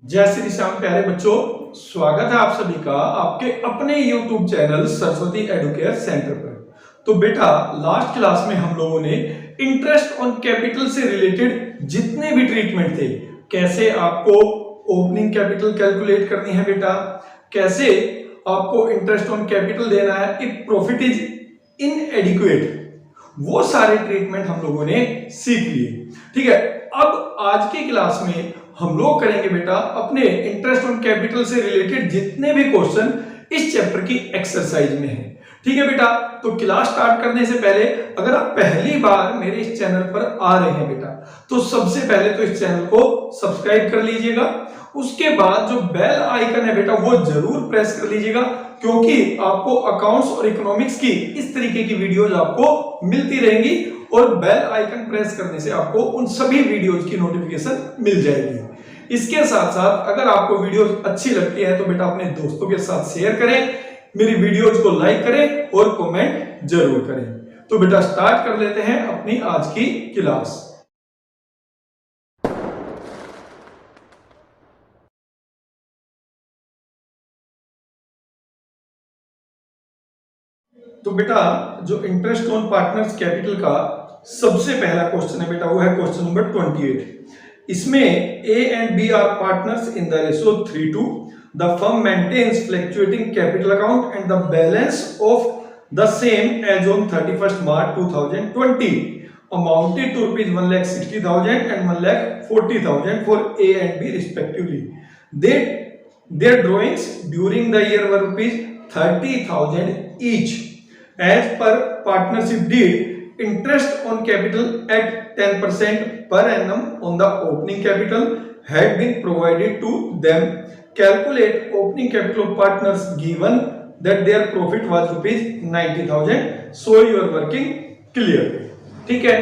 जय श्री श्याम प्यारे बच्चों, स्वागत है आप सभी का आपके अपने YouTube channel Saraswati Educare centre पर। तो बेटा, लास्ट क्लास में हम लोगों ने इंटरेस्ट ऑन कैपिटल से रिलेटेड जितने भी ट्रीटमेंट थे, कैसे आपको ओपनिंग कैपिटल कैलकुलेट करनी है बेटा, कैसे आपको इंटरेस्ट ऑन कैपिटल देना है इफ प्रॉफिट इज इनएडिक्वेट, वो सारे ट्रीटमेंट हम लोगों ने सीख लिए। ठीक है, अब आज की क्लास में हम लोग करेंगे बेटा अपने इंटरेस्ट ऑन कैपिटल से रिलेटेड जितने भी क्वेश्चन इस चैप्टर की एक्सरसाइज में है। ठीक है बेटा, तो क्लास स्टार्ट करने से पहले अगर आप पहली बार मेरे इस चैनल पर आ रहे हैं बेटा, तो सबसे पहले तो इस चैनल को सब्सक्राइब कर लीजिएगा। उसके बाद जो बेल आइकन है बेटा वो जरूर प्रेस कर लीजिएगा, क्योंकि आपको अकाउंट्स और इकोनॉमिक्स की इस तरीके की वीडियोज आपको मिलती रहेंगी और बेल आइकन प्रेस करने से आपको उन सभी वीडियोज की नोटिफिकेशन मिल जाएगी। इसके साथ साथ अगर आपको वीडियोज अच्छी लगती है तो बेटा अपने दोस्तों के साथ शेयर करें, मेरी वीडियोज को लाइक करें और कमेंट जरूर करें। तो बेटा स्टार्ट कर लेते हैं अपनी आज की क्लास। तो बेटा जो इंटरेस्ट ऑन पार्टनर्स कैपिटल का सबसे पहला क्वेश्चन है बेटा, वो है क्वेश्चन नंबर 28। इसमें A and B are partners in the ratio 3:2. The firm maintains fluctuating capital account and the balance of the same as on 31st March 2020 amounted to rupees 1,60,000 and 1,40,000 for A and B respectively. Their drawings during the year were rupees 30,000 each. As per partnership deed, interest on capital at 10% per annum on the opening capital had been provided to them. Calculate opening capital of partners given that their profit was rupees 90,000. So you are working clear. ठीक है,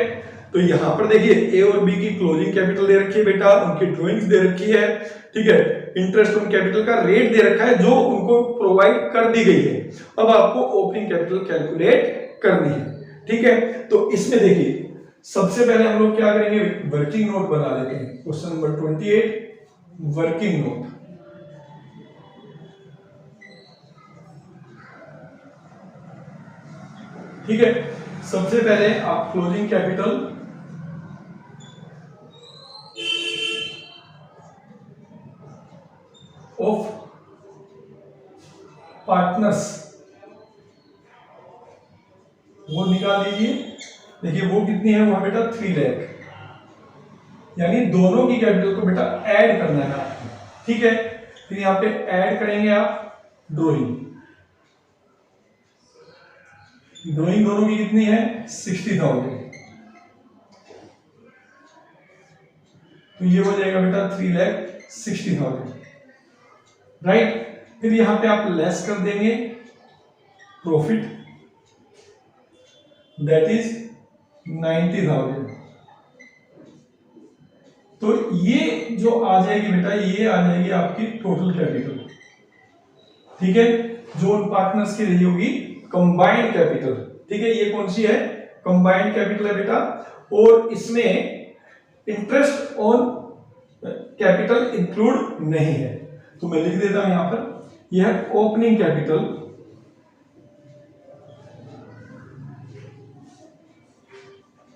तो यहाँ पर देखिए ए और B की closing capital दे रखी है बेटा, उनकी ड्राइंग्स दे रखी है। ठीक है, इंटरेस्ट ऑन कैपिटल का रेट दे रखा है जो उनको प्रोवाइड कर दी गई है। अब आपको ओपनिंग कैपिटल कैलकुलेट करनी है। ठीक है, तो इसमें देखिए सबसे पहले हम लोग क्या करेंगे, वर्किंग नोट बना लेते हैं। Question number 28 working note. ठीक है, सबसे पहले आप क्लोजिंग कैपिटल ऑफ पार्टनर्स वो निकाल लीजिए। देखिए वो कितनी है, वहां बेटा 3 लाख, यानी दोनों की कैपिटल को बेटा ऐड करना है आपको। ठीक है, फिर यहां पे ऐड करेंगे आप ड्रॉइंग दोनों की कितनी है 60,000, तो ये हो जाएगा बेटा 3,60,000 राइट। फिर यहां पे आप लेस कर देंगे प्रॉफिट, दैट इज 90,000। तो ये जो आ जाएगी बेटा, ये आ जाएगी आपकी टोटल कैपिटल। ठीक है, जो उन पार्टनर्स की रही होगी कंबाइंड कैपिटल। ठीक है, ये कौन सी है, कंबाइंड कैपिटल है बेटा, और इसमें इंटरेस्ट ऑन कैपिटल इंक्लूड नहीं है। तो मैं लिख देता हूं यहां पर, यह है opening capital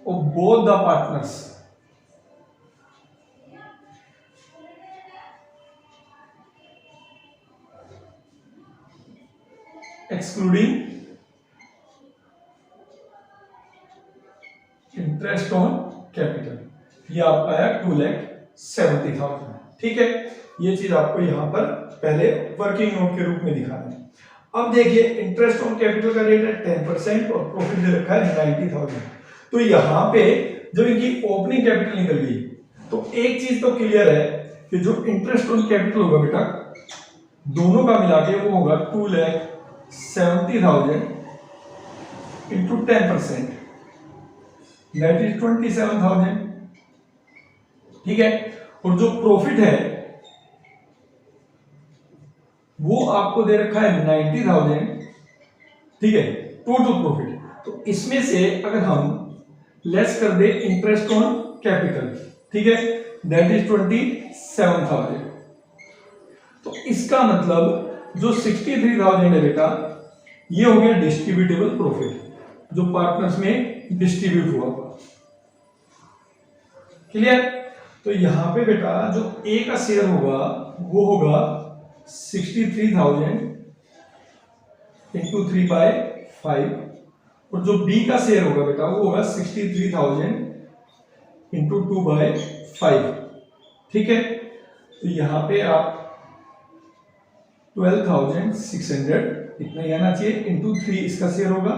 of both the partners excluding interest on capital। ये आपका है 2,70,000। ठीक है, ये चीज आपको यहां पर पहले वर्किंग नोट के रूप में दिखाना है। अब देखिए इंटरेस्ट ऑन कैपिटल का रेट है 10% और प्रॉफिट दे रखा है 90,000। तो यहां पे जब इनकी ओपनिंग कैपिटल निकल गई तो एक चीज तो क्लियर है कि जो इंटरेस्ट ऑन कैपिटल होगा बेटा दोनों का मिला के वो होगा 2,70,000 इंटू 10%, दैट इज 27,000। ठीक है, और जो प्रॉफिट है वो आपको दे रखा है 90,000। ठीक है, टोटल प्रॉफिट। तो इसमें से अगर हम लेस कर दे इंटरेस्ट ऑन कैपिटल, ठीक है, दैट इज 27,000। इसका मतलब जो 63,000 है बेटा, ये हो गया डिस्ट्रीब्यूटेबल प्रॉफिट जो पार्टनर्स में डिस्ट्रीब्यूट हुआ। क्लियर? तो यहां पे बेटा जो ए का शेयर होगा वो होगा 63,000 इंटू 3/5, और जो बी का शेयर होगा बेटा वो होगा 63,000 इंटू 2/5। ठीक है, तो यहां पे आप 12,600 इतना ही आना चाहिए, इंटू 3 इसका शेयर होगा,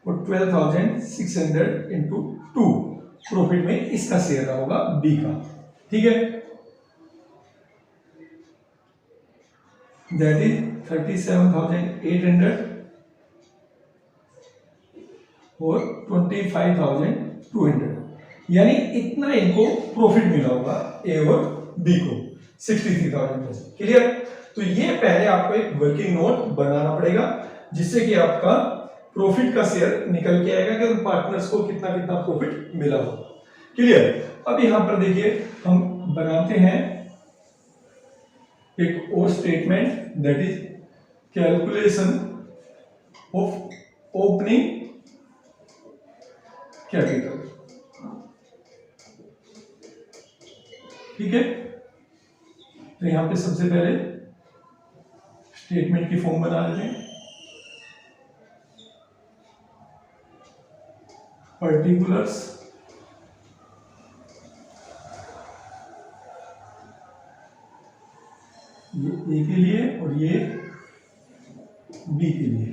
और 12,600 इंटू 2 प्रॉफिट में इसका शेयर होगा बी का। ठीक है, दैट इज 37,800 और 25,200, यानी इतना इनको प्रॉफिट मिला होगा ए और बी को 63,000 में से। क्लियर? तो ये पहले आपको एक वर्किंग नोट बनाना पड़ेगा जिससे कि आपका प्रॉफिट का शेयर निकल के आएगा कि उन पार्टनर्स को कितना कितना प्रॉफिट मिला हो। क्लियर? अब यहां पर देखिए हम बनाते हैं एक और statement, that is calculation of opening capital. ठीक है, तो यहां पे सबसे पहले स्टेटमेंट की फॉर्म बना लेते हैं। पर्टिकुलर्स ये ए के लिए और ये बी के लिए।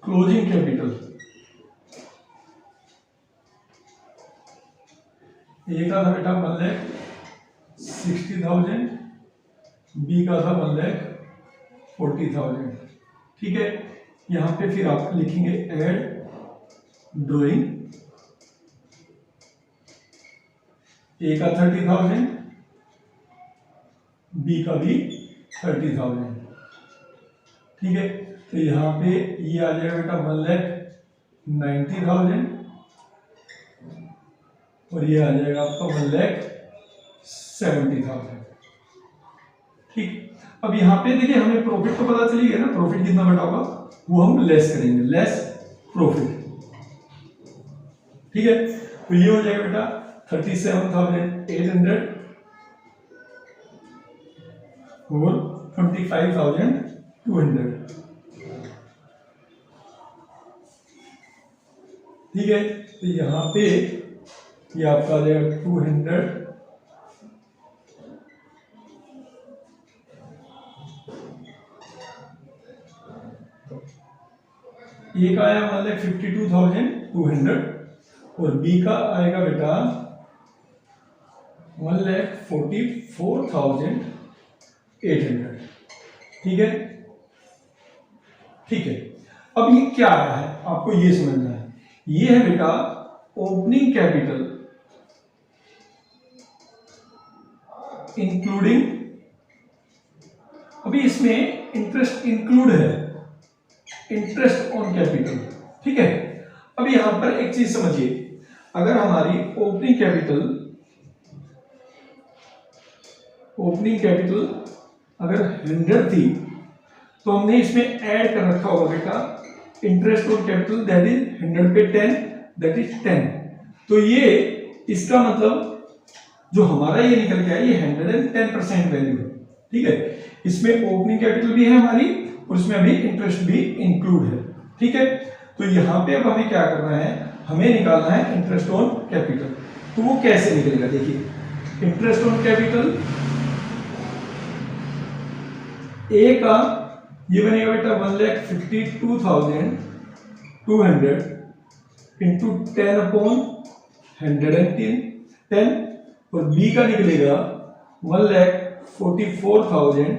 क्लोजिंग कैपिटल ए का था बेटा 1,60,000, बी का था 1,40,000। ठीक है, यहां पे फिर आप लिखेंगे एड ड्रॉइंग, ए का 30,000, बी का भी 30,000। ठीक है, तो यहां पे ये आ जाएगा बेटा 1,90,000 और ये आ जाएगा आपका 1,70,000। ठीक, अब यहां पे देखिए हमें प्रॉफिट तो पता चली गया ना, प्रॉफिट कितना बेटा होगा वो हम लेस करेंगे, लेस प्रॉफिट। ठीक है, तो ये हो जाएगा बेटा 37,800 और 25,200। ठीक है, तो यहां पे ये आपका आ जाएगा 200 ए का आया 1,52,200 और बी का आएगा बेटा 1,44,800। ठीक है, ठीक है, अब ये क्या आया है आपको ये समझना है। ये है बेटा ओपनिंग कैपिटल इंक्लूडिंग, अभी इसमें इंटरेस्ट इंक्लूड है, इंटरेस्ट ऑन कैपिटल। ठीक है, अब यहां पर एक चीज समझिए, अगर हमारी ओपनिंग कैपिटल अगर 100 थी तो हमने इसमें ऐड कर रखा होगा बेटा interest on capital, that is 100 पे 10, दैट इज 10। तो ये इसका मतलब जो हमारा ये निकल के आया ये 110% वैल्यू है। ठीक है, इसमें ओपनिंग कैपिटल भी है हमारी और इसमें अभी इंटरेस्ट भी इंक्लूड है। ठीक है, तो यहां पे अब हमें क्या करना है, हमें निकालना है इंटरेस्ट ऑन कैपिटल। तो वो कैसे निकलेगा, देखिए इंटरेस्ट ऑन कैपिटल ए का ये बनेगा बेटा 1,52,200 इंटू 10/110 और बी का निकलेगा 1,44,000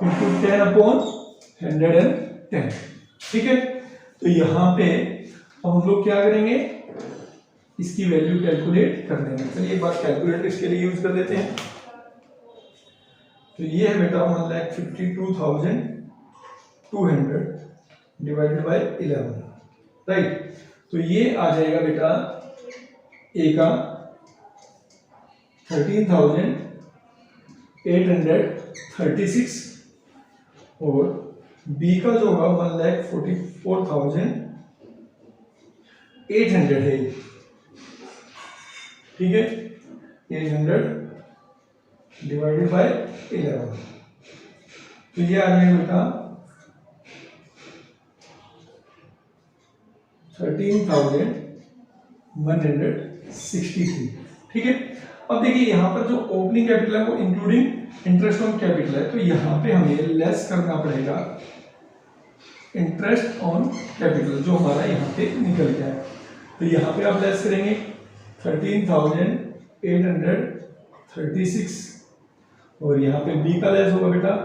इंटू 10/110। ठीक है, तो यहां पे अब हम लोग क्या करेंगे, इसकी वैल्यू कैलकुलेट कर देंगे। चलिए एक बार कैलकुलेटर इसके लिए यूज कर देते हैं। तो ये है बेटा 1,52,200 डिवाइडेड बाय 11, राइट। तो ये आ जाएगा बेटा ए का 13,836 और बी का जो होगा 1,44,800 है, ठीक है। 800 डिवाइडेड बाय 11, तो ये आ जाएगा बेटा 13,163, ठीक है। अब देखिए यहाँ पर जो ओपनिंग कैपिटल है वो इंक्लूडिंग इंटरेस्ट ऑन कैपिटल है, तो यहाँ पे हमें लेस करना पड़ेगा इंटरेस्ट ऑन कैपिटल जो हमारा यहाँ पे निकल गया है। तो यहाँ पे आप लेस करेंगे 13,836 और यहाँ पे बी का लेस होगा बेटा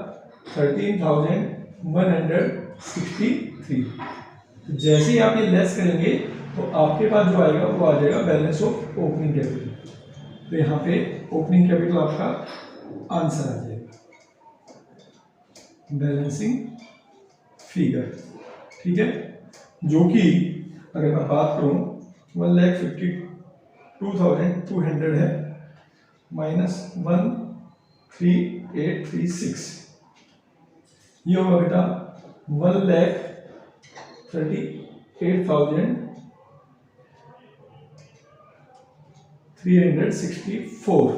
13,163। जैसे ही आप ये लेस करेंगे तो आपके पास जो आएगा वो आ जाएगा बैलेंस ऑफ ओपनिंग कैपिटल। तो यहाँ पे ओपनिंग कैपिटल आपका आंसर आ जाएगा, बैलेंसिंग फिगर, ठीक है। जो कि अगर मैं बात करूं 1,52,200 है माइनस 13836, ये होगा बेटा 1,38,364,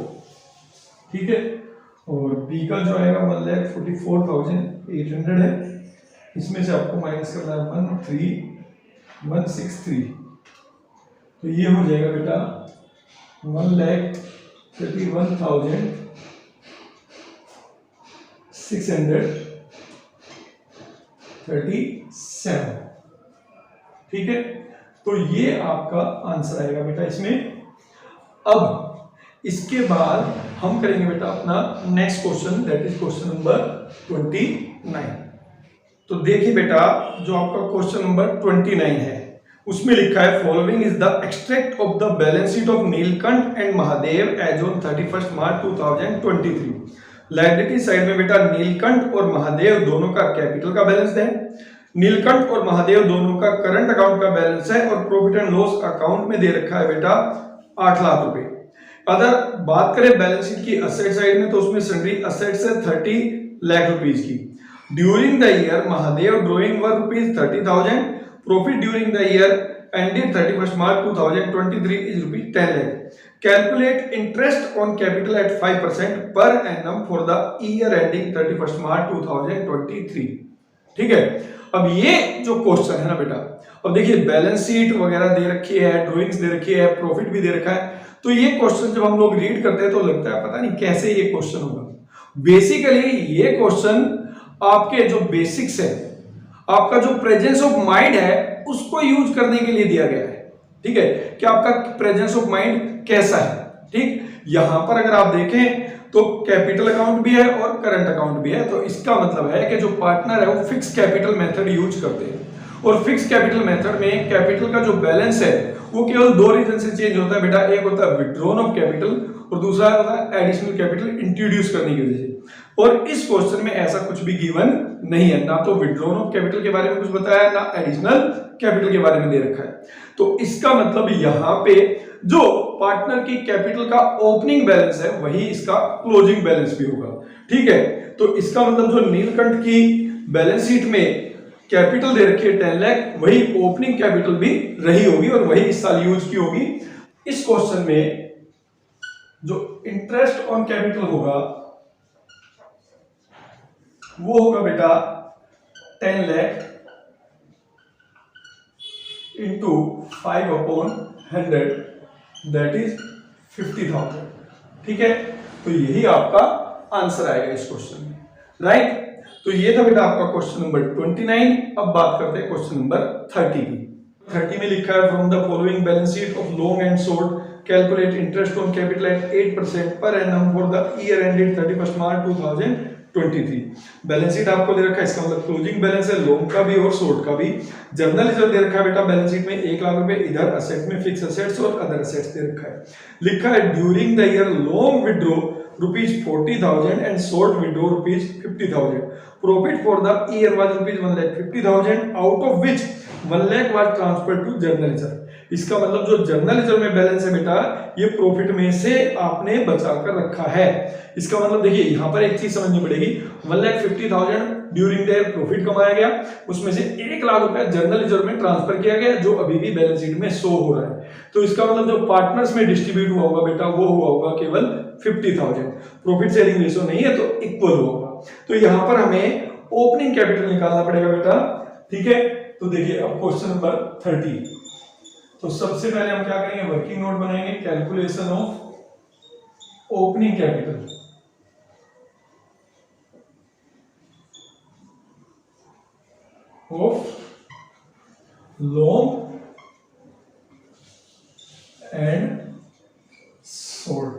ठीक है। और बी का जो आएगा 1,44,800 है, इसमें से आपको माइनस करना है 13163, तो ये हो जाएगा बेटा 1,31,637, ठीक है। तो ये आपका आंसर आएगा बेटा इसमें। अब इसके बाद हम करेंगे बेटा अपना next question, that is question number 29। तो देखिए बेटा जो आपका क्वेश्चन नंबर 29 है उसमें लिखा है following is the extract of the balance sheet of Neelkanth and Mahadev as on 31 March 2023। Liability side में बेटा नीलकंठ और महादेव दोनों का कैपिटल का बैलेंस है, नीलकंठ और महादेव दोनों का करंट अकाउंट का बैलेंस है और प्रॉफिट एंड लॉस अकाउंट में दे रखा है बेटा 8 लाख रुपए। अगर बात करें बैलेंस शीट की असेट साइड में तो उसमें सन्ड्री असेट्स है 30 लाख रुपीज की। During the year Mahadev drawing were rupees 30,000, profit during the year ended 31 March 2023 is rupees 10 lakh. Calculate interest on capital eight 5% per annum for the year ending 31 March 2023, ठीक है। अब ये जो क्वेश्चन है ना बेटा, अब देखिए बैलेंस शीट वगैरह दे रखी है, ड्राइंग्स दे रखी है, प्रॉफिट भी दे रखा है, तो ये क्वेश्चन जब हम लोग रीड करते हैं तो लगता है पता नहीं कैसे ये क्वेश्चन होगा। बेसिकली ये क्वेश्चन आपके जो बेसिक्स है, आपका जो प्रेजेंस ऑफ माइंड है उसको यूज करने के लिए दिया गया है, ठीक है, कि आपका प्रेजेंस ऑफ माइंड कैसा है, ठीक। यहां पर अगर आप देखें तो कैपिटल अकाउंट भी है और करंट अकाउंट भी है, तो इसका मतलब है कि जो पार्टनर है वो फिक्स कैपिटल मेथड यूज करते हैं और फिक्स कैपिटल मेथड में कैपिटल का जो बैलेंस है वो केवल दो रीजन से चेंज होता है बेटा, एक होता है विड्रॉन ऑफ कैपिटल और दूसरा होता है एडिशनल कैपिटल इंट्रोड्यूस करने की वजह से। और इस क्वेश्चन में ऐसा कुछ भी गिवन नहीं है, ना तो विड्रॉन ऑफ कैपिटल के बारे में कुछ बताया ना एडिशनल कैपिटल के बारे में दे रखा है। तो इसका मतलब यहां पे जो पार्टनर की कैपिटल का ओपनिंग बैलेंस है वही इसका क्लोजिंग बैलेंस भी होगा, ठीक है। तो इसका मतलब जो नीलकंठ की बैलेंस शीट में कैपिटल दे रखी है 10 लाख, वही ओपनिंग कैपिटल भी रही होगी और वही इस साल यूज की होगी। इस क्वेश्चन में जो इंटरेस्ट ऑन कैपिटल होगा वो होगा बेटा 10 लाख इंटू 5/100 दैट इज 50,000, ठीक है। तो यही आपका आंसर आएगा इस क्वेश्चन में, राइट। तो ये था बेटा आपका क्वेश्चन नंबर 29। अब बात करते हैं क्वेश्चन नंबर 30 की। 30 में लिखा है from the following balance sheet of long and short calculate interest on capital eight 8% per annum for the year ended 31 March 2023। Balance sheet आपको दे रखा है, इसका मतलब क्लोजिंग बैलेंस है लॉन्ग का भी और शॉर्ट का भी। जर्नल रिजर्व दे रखा है बेटा बैलेंस शीट में 1 लाख रुपए, इधर असेट्स में फिक्स असेट्स और अदर असेट्स दे रखा है। लिखा है during the year long withdraw rupees 40,000 and short withdraw rupees 50,000. Profit for the year was rupees 1,50,000 out of which 1 lakh was transferred to journal reserve. इसका मतलब जो जर्नल लेजर में balance है बेटा, ये प्रॉफिट में से आपने बचा कर रखा है। इसका मतलब देखिए यहाँ पर एक चीज समझनी पड़ेगी, 1,50,000 ड्यूरिंग द प्रॉफिट कमाया गया, उसमें से 1 लाख रुपया जर्नल लेजर में ट्रांसफर किया गया जो अभी भी बैलेंस शीट में शो हो रहा है। तो इसका मतलब जो पार्टनर्स में डिस्ट्रीब्यूट हुआ होगा बेटा वो हुआ होगा केवल 50,000। प्रॉफिट शेयरिंग रेशियो नहीं है तो इक्वल होगा। तो यहाँ पर हमें ओपनिंग कैपिटल निकालना पड़ेगा बेटा, ठीक है। तो देखिए अब क्वेश्चन नंबर 30। तो सबसे पहले हम क्या करेंगे, वर्किंग नोट बनाएंगे, calculation of opening capital. Of long and short,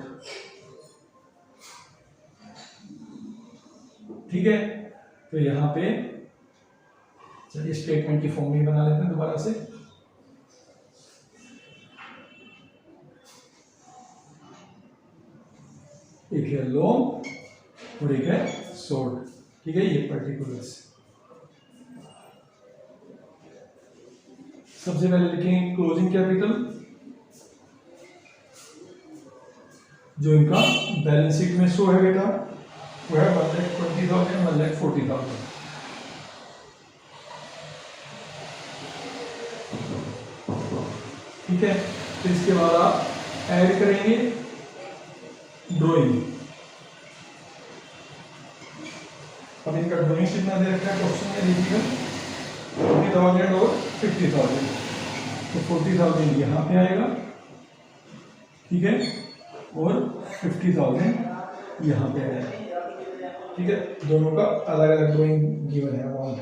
ठीक है। तो यहां पे चलिए स्टेटमेंट की फॉर्म भी बना लेते हैं दोबारा से। एक है लॉन्ग और एक है शॉर्ट, ठीक है, ये पर्टिकुलर्स। सबसे पहले लिखेंगे क्लोजिंग कैपिटल, जो इनका बैलेंस शीट में शो है बेटा, वो है 1,20,000, 1,40,000। ठीक है। तो इसके बाद आप ऐड करेंगे ड्राइंग। अब इनका ड्राइंग कितना दे रखा है क्वेश्चन में, देखिएगा 40,000 और 50,000। तो 40,000 यहाँ पे आएगा, ठीक है, और 50,000 यहाँ पे आएगा, ठीक है। दोनों का अलग अलग ड्राइंग गिवन है अमाउंट,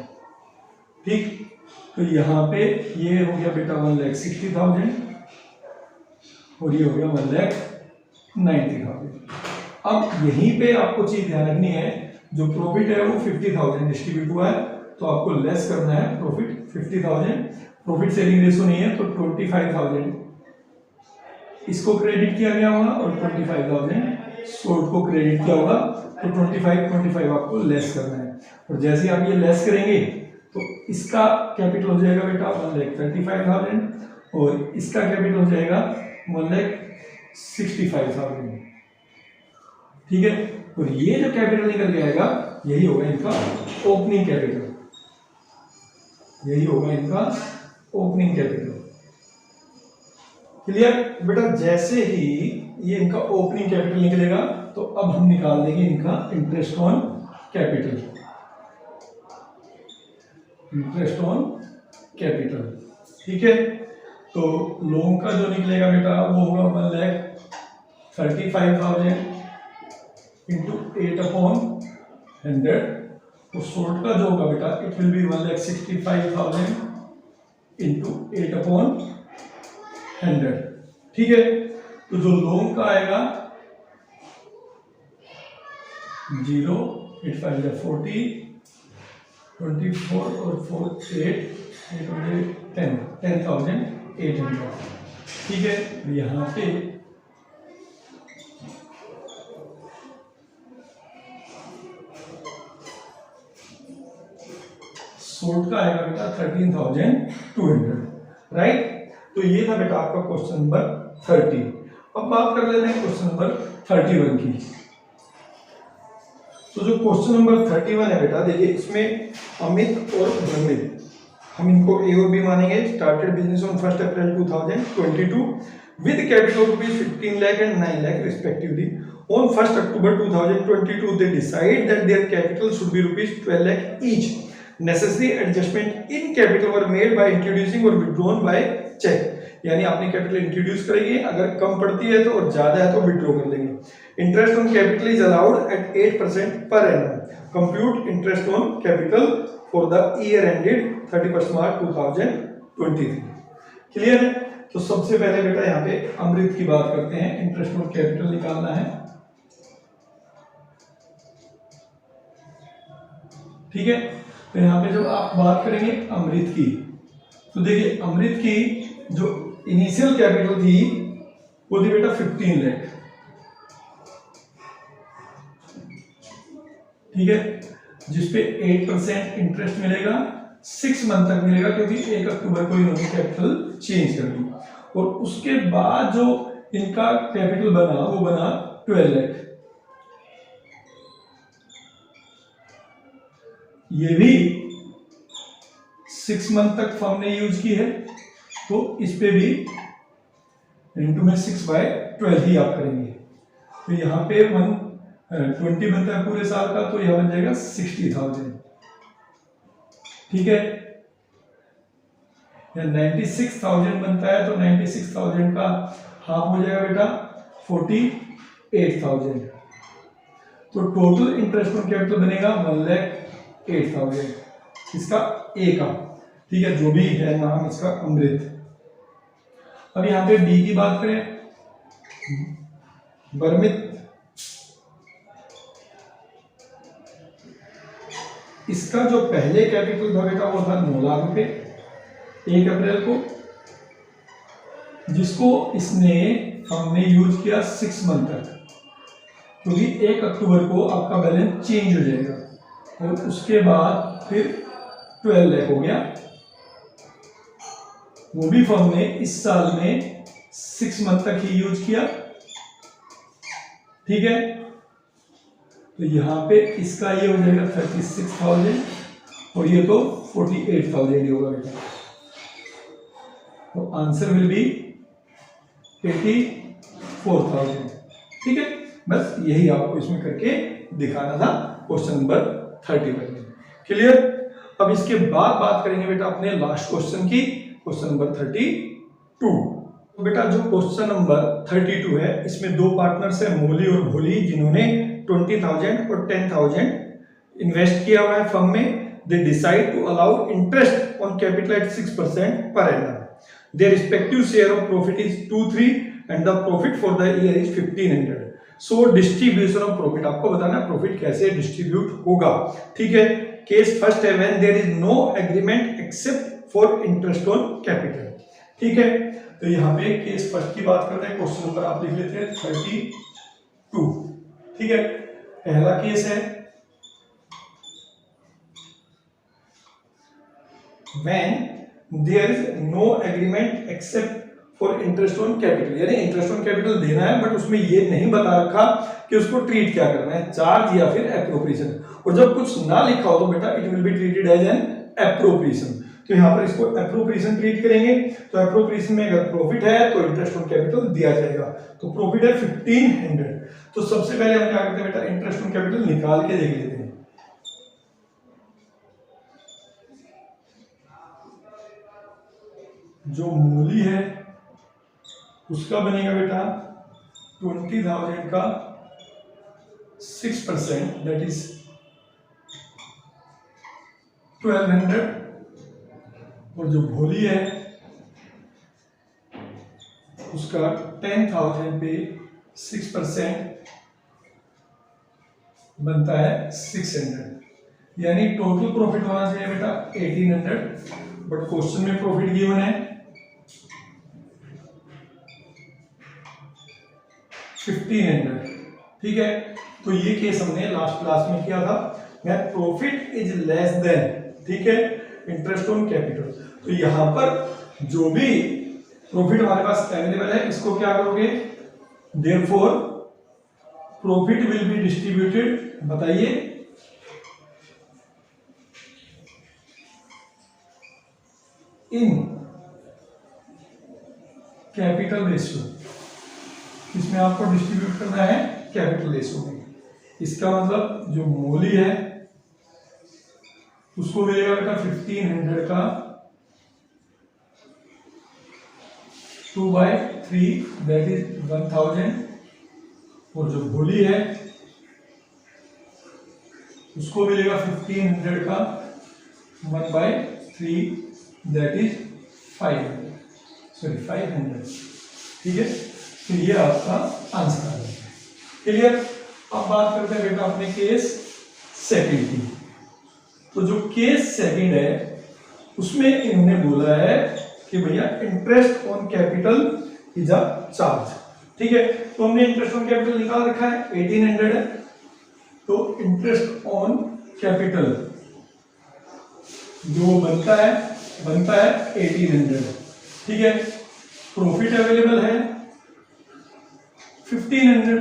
ठीक। तो यहाँ पे ये हो गया बेटा 1,60,000 और ये हो गया 1,90,000। अब यहीं पे आपको चीज ध्यान रखनी है, जो प्रॉफिट है वो 50,000 डिस्ट्रीब्यूट हुआ है, तो आपको लेस करना है प्रॉफिट 50,000। प्रॉफिट शेयरिंग रेशो नहीं है तो 25,000 इसको क्रेडिट किया गया होगा और 25,000 शॉर्ट को क्रेडिट किया होगा। तो 25 आपको लेस करना है, और जैसे आप ये लेस करेंगे तो इसका कैपिटल हो जाएगा बेटा 1,35,000 और इसका कैपिटल हो जाएगा 1,65,000, ठीक है। और ये जो कैपिटल निकल के आएगा यही होगा इनका ओपनिंग कैपिटल, यही होगा इनका ओपनिंग कैपिटल। क्लियर बेटा। जैसे ही ये इनका ओपनिंग कैपिटल निकलेगा तो अब हम निकाल देंगे इनका interest on capital, interest on capital, ठीक है। तो लोन का जो निकलेगा बेटा वो होगा 1,35,000 इंटू 8/100। तो शॉर्ट का जो होगा बेटा इट विल बी 1,65,000 इंटू 8/100, ठीक है। तो जो लोन का आएगा 0, 8 5 40, 24 और 4 8 10,800, ठीक है। यहाँ पे शॉर्ट का आएगा बेटा 13,200, राइट। तो ये था बेटा आपका क्वेश्चन नंबर 30। अब बात कर लेते हैं क्वेश्चन नंबर 31 की। तो जो क्वेश्चन नंबर 31 है बेटा, देखिए इसमें अमित और भ्रमित, हम इनको ए और बी मानेंगे। Started business on 1 April 2022 with capital ₹15 lakh and 9 lakh respectively. On 1 October 2022 they decide that their capital should be ₹12 lakh each. Necessary adjustment in capital were made by introducing और विड्रॉन बाय चेक। यानी आपने कैपिटल इंट्रोड्यूस करेंगे, अगर कम पड़ती है तो और ज्यादा है तो विड्रॉ कर लेंगे। Interest on capital is allowed at 8% per annum. Compute interest on capital for the year ended 31 March 2023। Clear है। तो सबसे पहले बेटा यहाँ पे अमृत की बात करते हैं, इंटरेस्ट ऑन कैपिटल निकालना है, ठीक है। तो यहाँ पे जब आप बात करेंगे अमृत की, तो देखिए अमृत की जो इनिशियल कैपिटल थी वो थी बेटा 15 लाख, ठीक है, जिसपे 8% इंटरेस्ट मिलेगा, 6 मंथ तक मिलेगा, क्योंकि 1 अक्टूबर को इन्होंने कैपिटल चेंज कर दी। और उसके बाद जो इनका कैपिटल बना वो बना 12 लाख। ये भी 6 मंथ तक फर्म ने यूज की है, तो इस पे भी इंटू में 6/12 ही आप करेंगे। तो यहाँ पे 120 बनता है पूरे साल का, तो यह बन जाएगा 60,000। ठीक है, या 96,000 बनता है तो 96,000 का हाफ हो जाएगा बेटा 48,000। तो टोटल इंटरेस्ट ऑन कैपिटल बनेगा 1,08,000 इसका ए का। ठीक है, जो भी है नाम इसका अमृत। अब यहाँ पे बी की बात करें, बर्मित, इसका जो पहले कैपिटल था बेटा वो था 9 लाख रुपए 1 अप्रैल को, जिसको इसने हमने यूज किया 6 मंथ तक, क्योंकि 1 अक्टूबर को आपका बैलेंस चेंज हो जाएगा, और उसके बाद फिर 12 लाख हो गया। वो भी फर्म ने इस साल में 6 मंथ तक ही यूज किया। ठीक है, तो यहां पे इसका ये हो जाएगा 36,000 और ये तो 48,000 ही होगा बेटा। तो आंसर विल बी 84,000। ठीक है, बस यही आपको इसमें करके दिखाना था क्वेश्चन नंबर 31 में। क्लियर। अब इसके बाद बात करेंगे बेटा अपने लास्ट क्वेश्चन की, क्वेश्चन नंबर 32। तो बेटा जो क्वेश्चन नंबर 32 है इसमें दो पार्टनर्स है मोली और भोली, जिन्होंने 20,000 और 10,000 इन्वेस्ट किया हुआ है फर्म में। They decide to allow interest on capital at 6% per annum. Their respective share of profit is 2-3 and the profit for the year is 1,500। So distribution of profit, आपको बताना प्रॉफिट कैसे डिस्ट्रीब्यूट होगा। ठीक है, केस फर्स्ट है when there is no agreement except for interest on capital. ठीक है, तो यहाँ पे केस फर्स्ट की बात करते हैं। क्वेश्चन नंबर आप लिख लेते हैं 32। ठीक है, पहला केस है when there is no agreement except for interest on capital, यानी इंटरेस्ट ऑन कैपिटल देना है बट उसमें ये नहीं बता रखा कि उसको ट्रीट क्या करना है, चार्ज या फिर एप्रोप्रिएशन। और जब कुछ ना लिखा हो तो बेटा it will be treated as an appropriation. तो यहाँ पर इसको एप्रोप्रिएशन ट्रीट करेंगे। तो एप्रोप्रिएशन में अगर प्रॉफिट है तो इंटरेस्ट ऑन कैपिटल दिया जाएगा। तो प्रॉफिट है 1,500। तो सबसे पहले हम क्या करते हैं बेटा, इंटरेस्ट ऑन कैपिटल निकाल के देख लेते हैं। जो मूली है उसका बनेगा बेटा 20,000 का 6%, दैट इज 1,200। और जो भोली है उसका 10,000 पे 6% बनता है 600, यानी टोटल प्रॉफिट होना चाहिए बेटा 1,800, बट क्वेश्चन में प्रॉफिट गिवन है 1,500। ठीक है, तो ये केस हमने लास्ट क्लास में किया था, प्रॉफिट इज लेस देन, ठीक है, इंटरेस्ट ऑन कैपिटल। तो यहां पर जो भी प्रॉफिट हमारे पास अवेलेबल है इसको क्या करोगे, therefore profit will be distributed, बताइए, इन कैपिटल रेशियो। इसमें आपको डिस्ट्रीब्यूट करना है कैपिटल रेशियो में। इसका मतलब जो मूली है उसको मिलेगा बेटा 1,500 का 2/3, दैट इज 1,000। और जो भोली है उसको मिलेगा 1,500 का 1/3, दैट इज 500। ठीक है, तो ये आपका आंसर आ जाएगा। क्लियर। अब बात करते हैं बेटा अपने केस सेकंड की। तो जो केस सेकंड है उसमें इन्होंने बोला है कि भैया interest on capital is a charge. ठीक है, तो हमने इंटरेस्ट ऑन कैपिटल निकाल रखा है 1,800 है। तो इंटरेस्ट ऑन कैपिटल जो बनता है 1,800। ठीक है, प्रॉफिट अवेलेबल है 1500,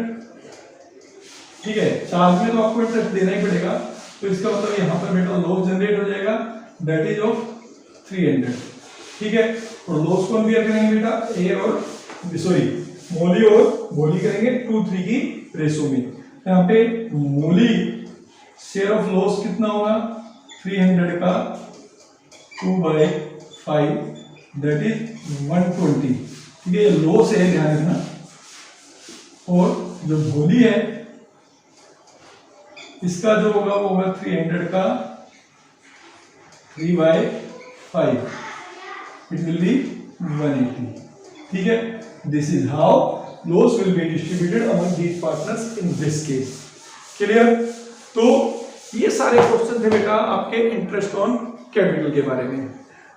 ठीक है। चार्ज में तो आपको इंटरेस्ट देना ही पड़ेगा, तो इसका मतलब यहाँ पर बेटा लॉस जनरेट हो जाएगा, दैट इज ऑफ 300, ठीक है। और लॉस कौन बियर करेंगे बेटा, ए और सॉरी मोली और बोली करेंगे 2:3 की रेशो में। यहाँ पे मोली शेयर ऑफ लॉस कितना होगा, 300 का 2/5 दैट इज 120, ठीक है। ये लॉस है, ध्यान रखना। और जो बोली है इसका जो होगा वो होगा 300 का 3/5, इट विल बी 180, ठीक है। This is how loss will be distributed among these partners in this case, clear. तो ये सारे क्वेश्चन थे बेटा आपके इंटरेस्ट ऑन कैपिटल के बारे में।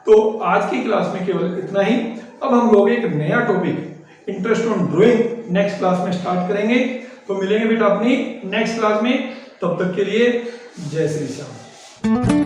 तो आज की क्लास में केवल इतना ही। अब हम लोग एक नया topic interest on drawing next class में स्टार्ट करेंगे। तो मिलेंगे बेटा अपनी नेक्स्ट क्लास में, तब तक के लिए जय श्री श्याम।